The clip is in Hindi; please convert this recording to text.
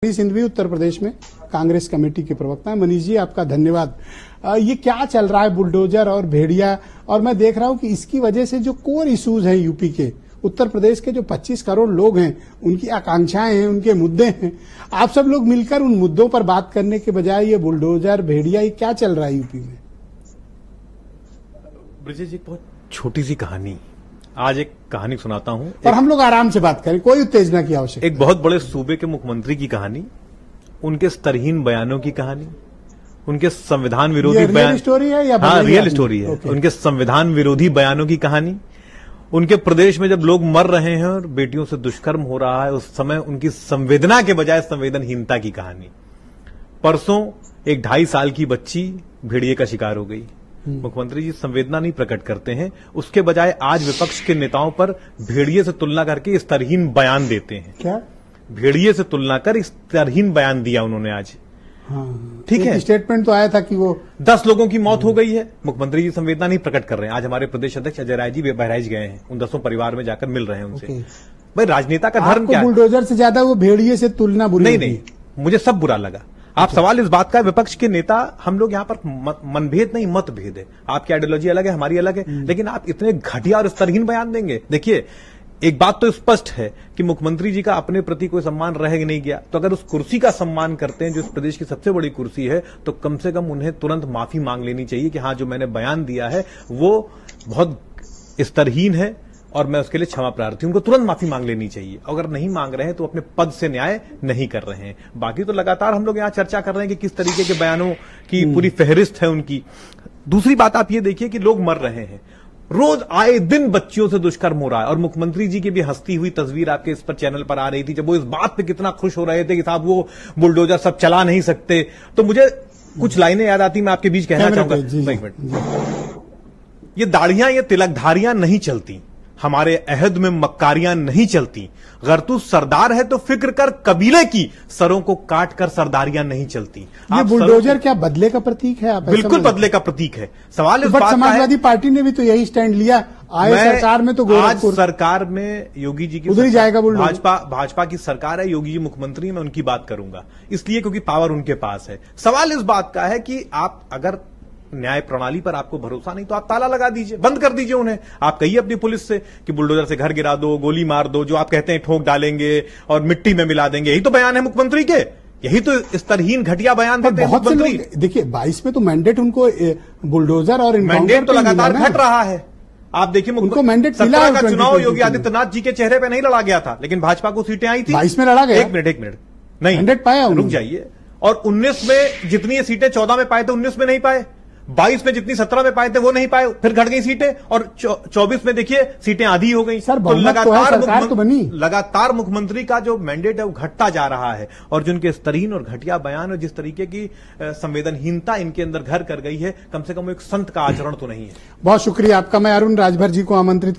मनीष सिंघवी उत्तर प्रदेश में कांग्रेस कमेटी के प्रवक्ता है। मनीष जी, आपका धन्यवाद। ये क्या चल रहा है बुलडोजर और भेड़िया, और मैं देख रहा हूं कि इसकी वजह से जो कोर इश्यूज हैं यूपी के, उत्तर प्रदेश के जो 25 करोड़ लोग हैं, उनकी आकांक्षाएं हैं, उनके मुद्दे हैं, आप सब लोग मिलकर उन मुद्दों पर बात करने के बजाय ये बुलडोजर भेड़िया, ये क्या चल रहा है यूपी में? ब्रिजेश, एक बहुत छोटी सी कहानी, आज एक कहानी सुनाता हूं और हम लोग आराम से बात करें, कोई उत्तेजना की आवश्यकता। एक बहुत बड़े सूबे के मुख्यमंत्री की कहानी, उनके स्तरहीन बयानों की कहानी, उनके संविधान विरोधी बयान, स्टोरी है या रियल स्टोरी है, उनके संविधान विरोधी बयानों की कहानी, उनके प्रदेश में जब लोग मर रहे हैं और बेटियों से दुष्कर्म हो रहा है, उस समय उनकी संवेदना के बजाय संवेदनहीनता की कहानी। परसों एक 2.5 साल की बच्ची भेड़िए का शिकार हो गई। मुख्यमंत्री जी संवेदना नहीं प्रकट करते हैं, उसके बजाय आज विपक्ष के नेताओं पर भेड़िए से तुलना करके स्तरहीन बयान देते हैं। क्या भेड़िए से तुलना कर स्तरहीन बयान दिया उन्होंने आज। हाँ, ठीक है, स्टेटमेंट तो आया था कि वो 10 लोगों की मौत हो गई है। मुख्यमंत्री जी संवेदना नहीं प्रकट कर रहे हैं। आज हमारे प्रदेश अध्यक्ष अजय राय जी बहराइच गए हैं, उन 10 परिवार में जाकर मिल रहे हैं उनसे। भाई, राजनेता का धर्म क्या है? बुलडोजर से ज्यादा वो भेड़िए से तुलना बुरी नहीं, मुझे सब बुरा लगा। आप सवाल इस बात का, विपक्ष के नेता, हम लोग यहां पर मनभेद नहीं, मतभेद है। आपकी आइडियोलॉजी अलग है, हमारी अलग है, लेकिन आप इतने घटिया और स्तरहीन बयान देंगे? देखिए, एक बात तो स्पष्ट है कि मुख्यमंत्री जी का अपने प्रति कोई सम्मान रह नहीं गया। तो अगर उस कुर्सी का सम्मान करते हैं जो इस प्रदेश की सबसे बड़ी कुर्सी है, तो कम से कम उन्हें तुरंत माफी मांग लेनी चाहिए कि हाँ, जो मैंने बयान दिया है वो बहुत स्तरहीन है और मैं उसके लिए क्षमा प्रार्थी हूं। उनको तुरंत माफी मांग लेनी चाहिए। अगर नहीं मांग रहे हैं तो अपने पद से न्याय नहीं कर रहे हैं। बाकी तो लगातार हम लोग यहां चर्चा कर रहे हैं कि किस तरीके के बयानों की पूरी फहरिस्त है उनकी। दूसरी बात आप ये देखिए कि लोग मर रहे हैं, रोज आए दिन बच्चियों से दुष्कर्म हो रहा है, और मुख्यमंत्री जी की भी हंसती हुई तस्वीर आपके इस पर चैनल पर आ रही थी, जब वो इस बात पे कितना खुश हो रहे थे कि साहब वो बुलडोजर सब चला नहीं सकते। तो मुझे कुछ लाइनें याद आती, मैं आपके बीच कहना चाहूंगा। एक मिनट, ये दाढ़ियां, ये तिलकधारियां नहीं चलती, हमारे अहद में मक्कारियां नहीं चलती। अगर तू सरदार है तो फिक्र कर कबीले की, सरों को काट कर सरदारियां नहीं चलती। ये बुलडोजर क्या बदले का प्रतीक है? आप बिल्कुल बदले का प्रतीक है। सवाल इस बात का है, समाजवादी पार्टी ने भी तो यही स्टैंड लिया। आए सरकार में तो आज सरकार में योगी जी की उधर ही जाएगा बुलडोजर। भाजपा की सरकार है, योगी जी मुख्यमंत्री, मैं उनकी बात करूंगा इसलिए क्योंकि पावर उनके पास है। सवाल इस बात का है कि आप अगर न्याय प्रणाली पर आपको भरोसा नहीं तो आप ताला लगा दीजिए, बंद कर दीजिए उन्हें। आप कहिए अपनी पुलिस से कि बुलडोजर से घर गिरा दो, गोली मार दो, जो आप कहते हैं ठोक डालेंगे और मिट्टी में मिला देंगे। यही तो बयान है मुख्यमंत्री के, यही तो स्तरहीन घटिया बयान देते हैं मुख्यमंत्री। देखिए 22 में तो मैंडेट उनको बुलडोजर और मैंडेट तो लगातार घट रहा है। आप देखिए, उनको मैंडेट मिला का चुनाव योगी आदित्यनाथ जी के चेहरे पर नहीं लड़ा गया था, लेकिन भाजपा को सीटें आई थी। 22 में लड़ा गया। एक मिनट, नहीं मैंडेट पाया, रुक जाइए। और 19 में जितनी सीटें 14 में पाए थे, 19 में नहीं पाए। 22 में जितनी 17 में पाए थे वो नहीं पाए, फिर घट गई सीटें, और 24 में देखिए सीटें आधी हो गई। सर, तो लगातार मुख्यमंत्री का जो मैंडेट है वो घटता जा रहा है, और जिनके स्तरहीन और घटिया बयान और जिस तरीके की संवेदनहीनता इनके अंदर घर कर गई है, कम से कम एक संत का आचरण तो नहीं है। बहुत शुक्रिया आपका। मैं अरुण राजभर जी को आमंत्रित